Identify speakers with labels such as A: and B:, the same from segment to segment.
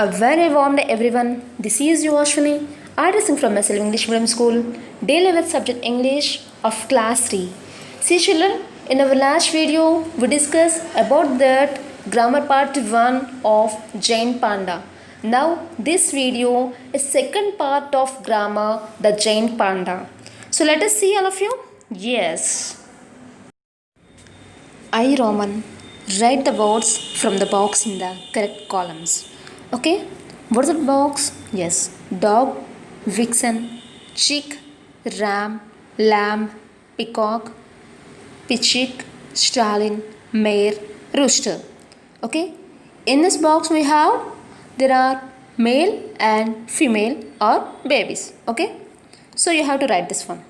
A: A very warm day everyone. This is you Ashwini. Addressing from myself English Medium School. Daily with subject English of class 3. See children, in our last video we discussed about that grammar part 1 of Giant Panda. Now this video is second part of grammar the Giant Panda. So let us see all of you. Yes. I Roman. Write the words from the box in the correct columns. Okay, what is that box? Yes, dog, vixen, chick, ram, lamb, peacock, pichik, stallion, mare, rooster. Okay, in this box there are male and female or babies. Okay, so you have to write this one.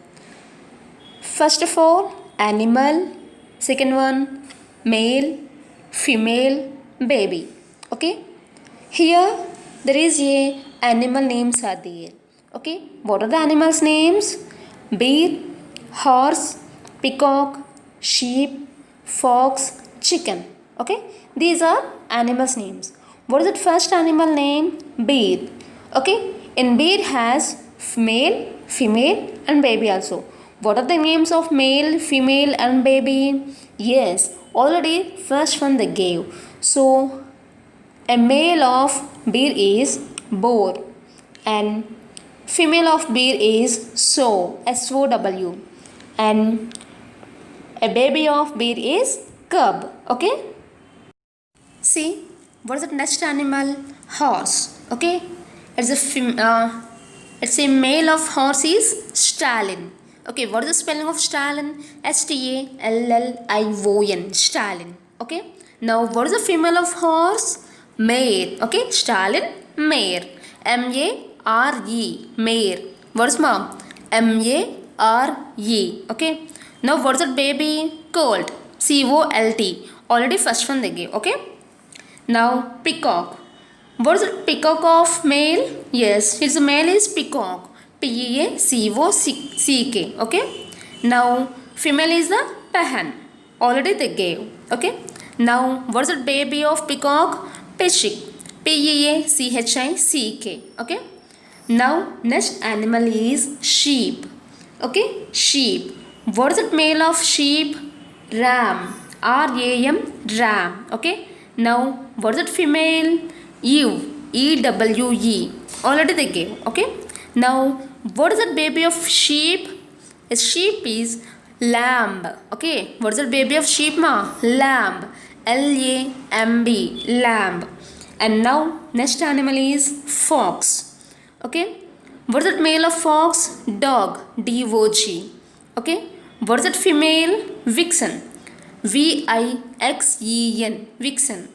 A: First of all, animal. Second one, male, female, baby. Okay. Here there is a animal names are there. Okay. What are the animals names? Bear, horse, peacock, sheep, fox, chicken. Okay. These are animals names. What is the first animal name? Bear. Okay. In bear has male, female and baby also. What are the names of male, female and baby? Yes, already first one they gave. So, a male of bear is boar and female of bear is sow, S-O-W, and a baby of bear is cub. Okay? See, what is the next animal? Horse. Okay? It's a male of horse is stallion. Okay, what is the spelling of stallion? S-T-A-L-L-I-O-N, stallion. Okay, now what is the female of horse? Mare. Okay, stallion, mare. M-A-R-E, mare. What is mom? M-A-R-E. Okay, now what is the baby? Colt, C-O-L-T. Already first one they gave. Okay, now peacock. What is the peacock of male? Yes, its male is peacock. P-E-A-C-O-C-K. Okay. Now female is the peahen. Already they gave. Okay. Now what is the baby of peacock? Pichik. P-E-A-C-H-I-C-K. Okay. Now next animal is sheep. Okay. Sheep. What is the male of sheep? Ram. R-A-M. Ram. Okay. Now what is it female? Ewe. E-W-E. Already they gave. Okay. Now what is the baby of sheep? A sheep is lamb. Okay. What is the baby of sheep ma? Lamb. L-A-M-B. Lamb. And now next animal is fox. Okay. What is the male of fox? Dog. D-O-G. Okay. What is it female? Vixen. V-I-X-E-N. Vixen.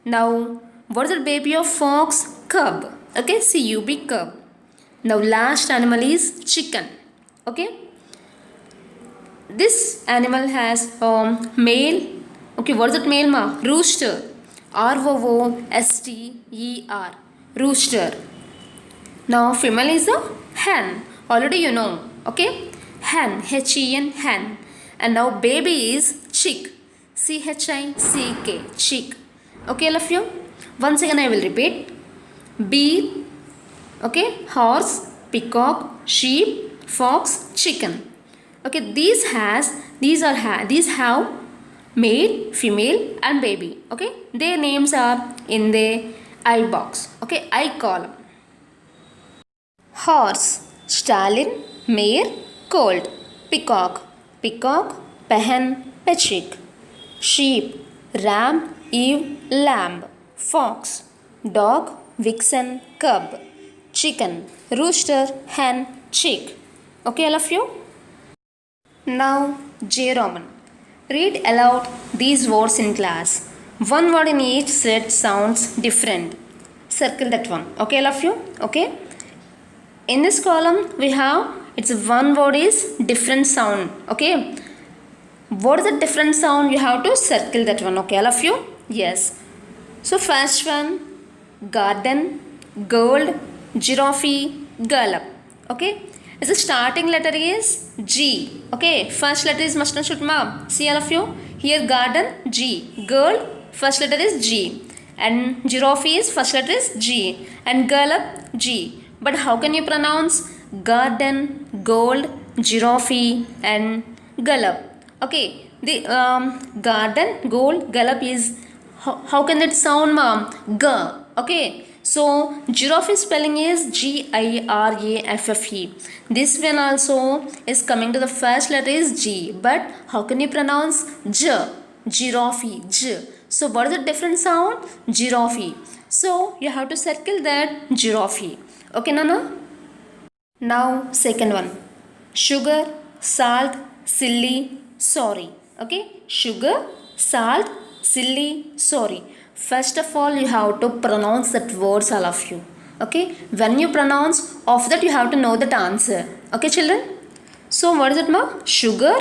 A: Now what is the baby of fox? Cub. Okay. C-U-B. Cub. Now last animal is chicken. Okay. This animal has male. Okay, what is it male ma? Rooster. R-O-O-S-T-E-R. Rooster. Now female is a hen. Already you know. Okay. Hen. H-E-N. Hen. And now baby is chick. C-H-I-C-K. Chick. Okay, all of you. Once again I will repeat. Bear. Okay, horse, peacock, sheep, fox, chicken. Okay, these have male, female and baby. Okay, their names are in the I box. Okay, I column. Horse, stallion, mare, colt, peacock, peahen, pichik, sheep, ram, ewe, lamb, fox, dog, vixen, cub, chicken, rooster, hen, chick. Okay, all of you? Now, J. Roman. Read aloud these words in class. One word in each set sounds different. Circle that one. Okay, all of you? Okay. In this column, we have, it's one word is different sound. Okay. What is the different sound? You have to circle that one. Okay, all of you? Yes. So, first one, garden, gold, giraffe, gallop. Okay. The starting letter is G. Okay. First letter is must and should mom. See all of you. Here garden G. Girl first letter is G. and giraffe is first letter is G and gallop G. But how can you pronounce garden, gold, giraffe and gallop? Okay, the garden, gold, gallop is how can that sound, ma'am? G. Okay, so giraffe spelling is Giraffe. This one also is coming to the first letter is G, but how can you pronounce J? Giraffe, J. So what is the different sound? Giraffe. So you have to circle that giraffe. Okay, Nana? Now second one. Sugar, salt, silly, sorry. Okay, sugar, salt, silly, sorry. First of all, you have to pronounce that words, all of you. Okay, when you pronounce, of that you have to know that answer. Okay, children? So what is it, ma? Sugar,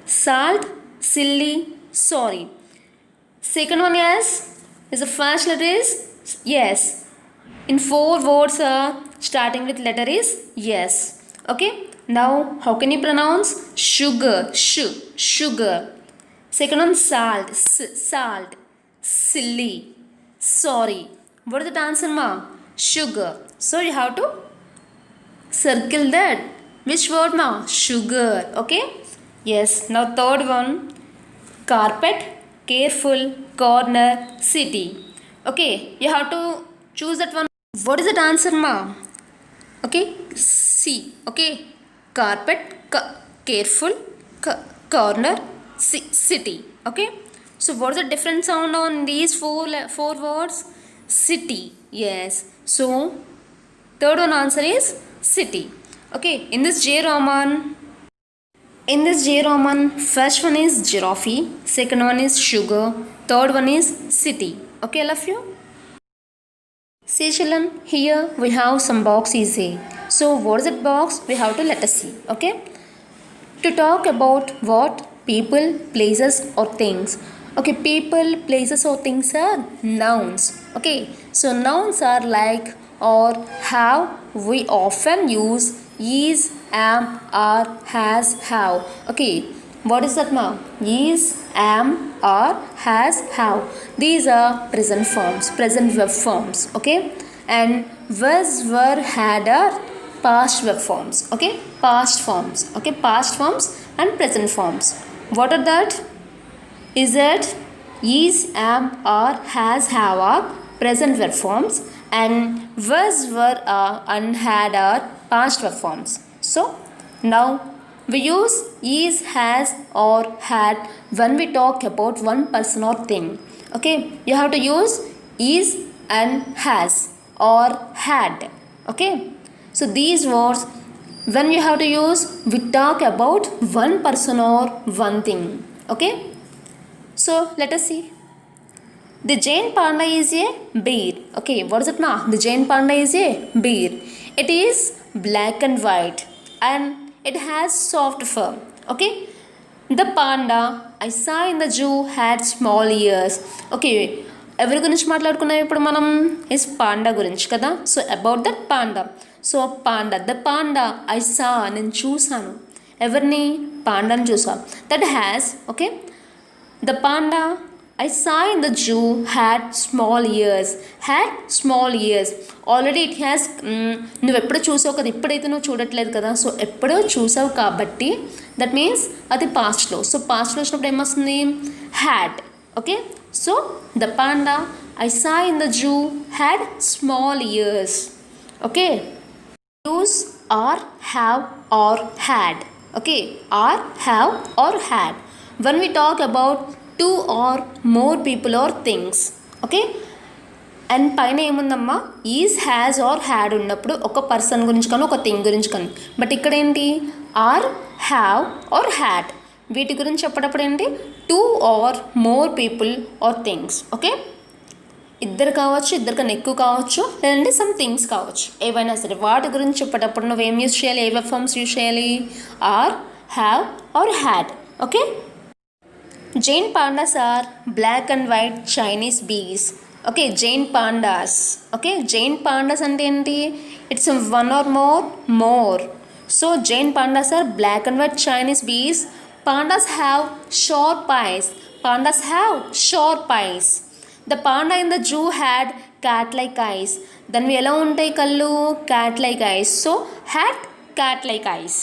A: salt, silly, sorry. Second one, yes, is the first letter is yes. In 4 words starting with letter is yes. Okay, now how can you pronounce sugar? Sugar. Second one, salt, salt. Silly, sorry. What is the answer, ma? Sugar. So you have to circle that. Which word, ma? Sugar. Okay, yes. Now third one, carpet, careful, corner, city. Okay, you have to choose that one. What is that answer, ma? Okay, C. Okay, carpet, careful, corner, city. Okay, so what is the different sound on these four words? City. Yes. So third one answer is city. Okay, in this J Roman, first one is giraffe, second one is sugar, third one is city. Okay, all of you? See, children, here we have some box easy. So what is that box? We have to let us see. Okay, to talk about what? People, places or things. Okay, people, places or things are nouns. Okay, so nouns are like or have. We often use is, am, are, has, have. Okay, what is that, ma'am? Is, am, are, has, have. These are present forms, present verb forms. Okay, and was, were, had are past verb forms. Okay, past forms. Okay, past forms and present forms. What are that? Is it is, am, are, has, have are present verb forms, and was, were, are and had are past verb forms. So now we use is, has or had when we talk about one person or thing. Okay, you have to use is and has or had. Okay, so these words when you have to use, we talk about one person or one thing. Okay, so let us see. The Jane panda is a bear. Okay, what is it, ma? The Jane panda is a bear. It is black and white and it has soft fur. Okay, the panda I saw in the zoo had small ears. Okay, ఎవరి గురించి మాట్లాడుకున్నాం ఇప్పుడు మనం? Is panda గురించి కదా. So about that panda. So panda, the panda I సా, నేను చూసాను. ఎవరిని? పాండాని చూసాను. That has, okay, the panda I saw in the zoo had small ears. Had small ears. Already it has, నువ్వు ఎప్పుడో చూసావు కదా, ఇప్పుడైతే నువ్వు చూడట్లేదు కదా. సో ఎప్పుడో చూసావు కాబట్టి దట్ మీన్స్ అది పాస్ట్లో. సో పాస్ట్లో వచ్చినప్పుడు ఏమొస్తుంది? Had. Okay, so the panda I saw in the zoo had small ears. Okay, use or, have or had. Okay, or, have or had when we talk about two or more people or things. Okay, and పైన ఏముందమ్మా? Is, has are had ఉన్నప్పుడు ఒక person గురించి కానీ ఒక thing గురించి కానీ. But ఇక్కడ ఏంటి? Or, have or had. వీటి గురించి చెప్పేటప్పుడు ఏంటి? Two or more people or things. Okay, ఇద్దరు కావచ్చు, ఇద్దరు కన్నా ఎక్కువ కావచ్చు, లేదంటే సమ్ థింగ్స్ కావచ్చు, ఏవైనా సరే. వాటి గురించి చెప్పేటప్పుడు నువ్వు ఏం యూజ్ చేయాలి? ఏ వెబ్ ఫార్మ్స్ యూజ్ చేయాలి? Or, have or had. Okay, Jane pandas are black and white Chinese bees. Okay, Jane pandas. Okay, Jane pandas అంటే ఏంటి? It's one or more. So Jane pandas are black and white Chinese bees. Pandas have sharp eyes. Pandas have sharp eyes. The panda in the zoo had cat like ice. దానివి ఎలా ఉంటాయి కళ్ళు? Cat like ice. So had cat like ice.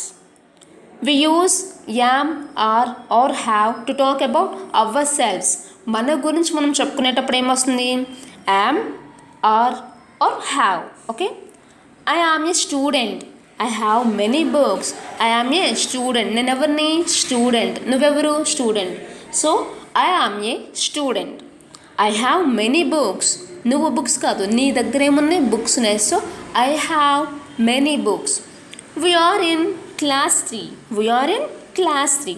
A: We use am, are or have to talk about ourselves. మన గురించి మనం చెప్పుకునేటప్పుడు ఏమొస్తుంది? am, are or have. Okay, I am a student. I have many books. I am a student. నేను ఎవరిని? Student. నువ్వెవరు? Student. So I am a student. I have many books. నువ్వు books కాదు, నీ దగ్గర ఏమున్నాయి? బుక్స్ ఉన్నాయి. So I have many books. We are in class 3. We are in class 3.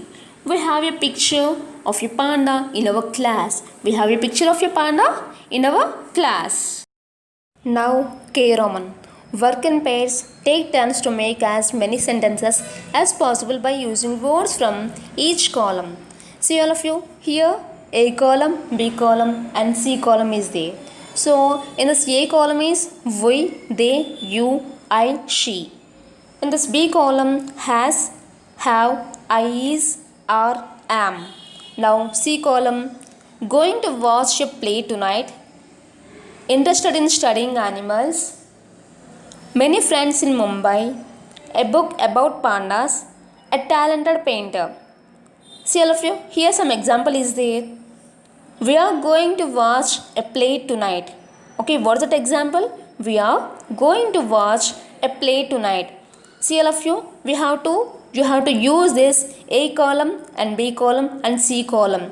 A: We have a picture of a panda in our class. We have a picture of a panda in our class. Now K Roman. Work in pairs. Take turns to make as many sentences as possible by using words from each column. See all of you here. A column, B column and C column is there. So in this A column is we, they, you, I, she. In this B column has, have, I is, are, am. Now C column, going to watch a play tonight, interested in studying animals, many friends in Mumbai, a book about pandas, a talented painter. See all of you, here some example is there. We are going to watch a play tonight. Okay, what is that example? We are going to watch a play tonight. See all of you, you have to use this A column and B column and C column.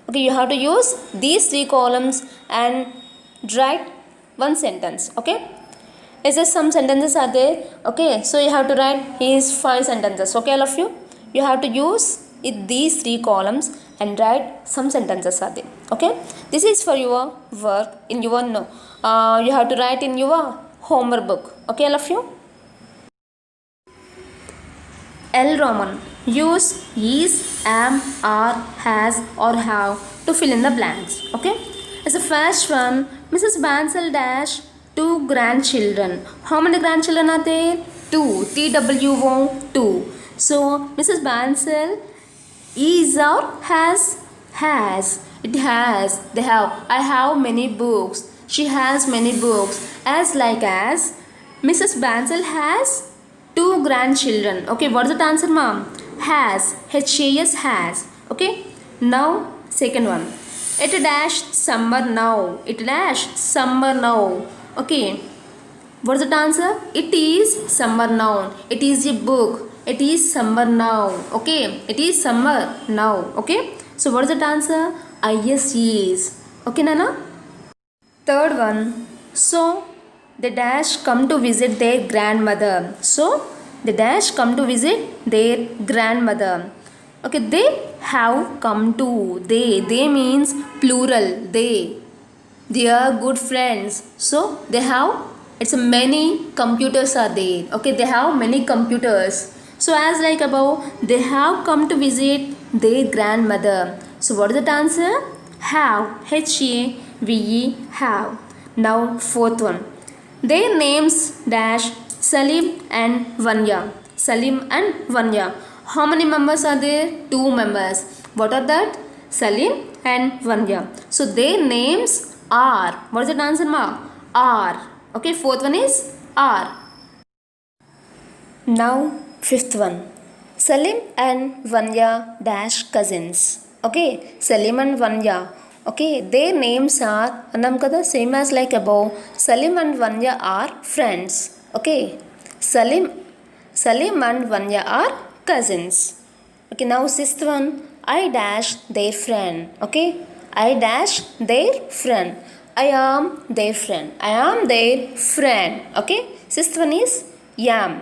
A: Okay, you have to use these three columns and write one sentence. Okay, is there some sentences are there? Okay, so you have to write these 5 sentences. Okay, all of you, you have to use these 3 columns and write some sentences are there. Okay, this is for your work in your you have to write in your homework book. Okay, all of you. L Roman. Use is, am, are, has or have to fill in the blanks. Okay, as the first one, Mrs. Bansal dash 2 grandchildren. How many grandchildren are there? 2. TWO 2. So Mrs. Bansal is or has? Has. It has. They have. I have many books. She has many books. As like as Mrs. Bansal has 2 grandchildren. Okay, what is the answer, ma'am? Has. H-A-S, has. Okay, now second one. It dash summer now. It dash summer now. Okay, what is the answer? It is summer now. It is a book. It is summer now. Okay, it is summer now. Okay, so what is the answer? I-S is. Okay, Nana? Third one. So the dash come to visit their grandmother. So the dash come to visit their grandmother. Okay, they have come to. They means plural. They are good friends. So they have, it's a many computers are there. Okay, they have many computers. So as like above, they have come to visit their grandmother. So what is the answer? Have. H-A-V-E, have. Now fourth one. Their names dash Salim and Vanya. Salim and Vanya. How many members are there? 2 members. What are that? Salim and Vanya. So their names are. What is the answer, ma? Are. Okay, fourth one is are. Now fifth one. Salim and Vanya dash cousins. Okay, Salim and Vanya. Okay, their names are annam kada same as like above. Salim and Vanya are friends. Okay, Salim and Vanya are cousins. Okay, now sixth one. I dash their friend. Okay, I dash their friend. I am their friend. I am their friend. Okay, sixth one is am.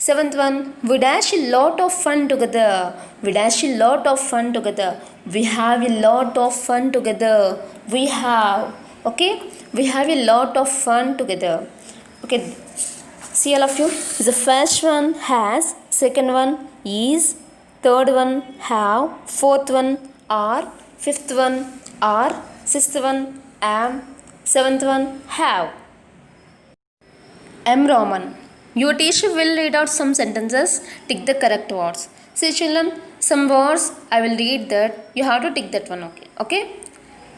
A: Seventh one, we dash a lot of fun together. We dash a lot of fun together. We have a lot of fun together. We have. Okay, we have a lot of fun together. Okay, see all of you. The first one has, second one is, third one have, fourth one are, fifth one are, sixth one am, seventh one have. M Roman. Your teacher will read out some sentences, tick the correct words. See children, some words I will read that, you have to tick that one. Okay,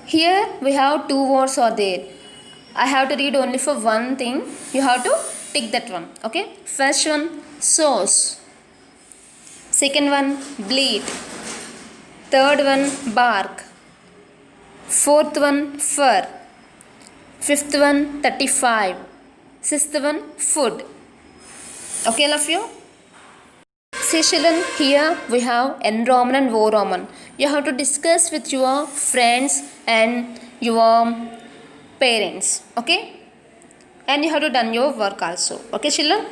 A: Here we have two words are there. I have to read only for one thing. You have to tick that one. Okay. First one, source. Second one, bleed. Third one, bark. Fourth one, fur. Fifth one, 35. Sixth one, food. Okay, love you. See children, here we have enrollment and environment. You have to discuss with your friends and your parents. Okay, and you have to done your work also. Okay children.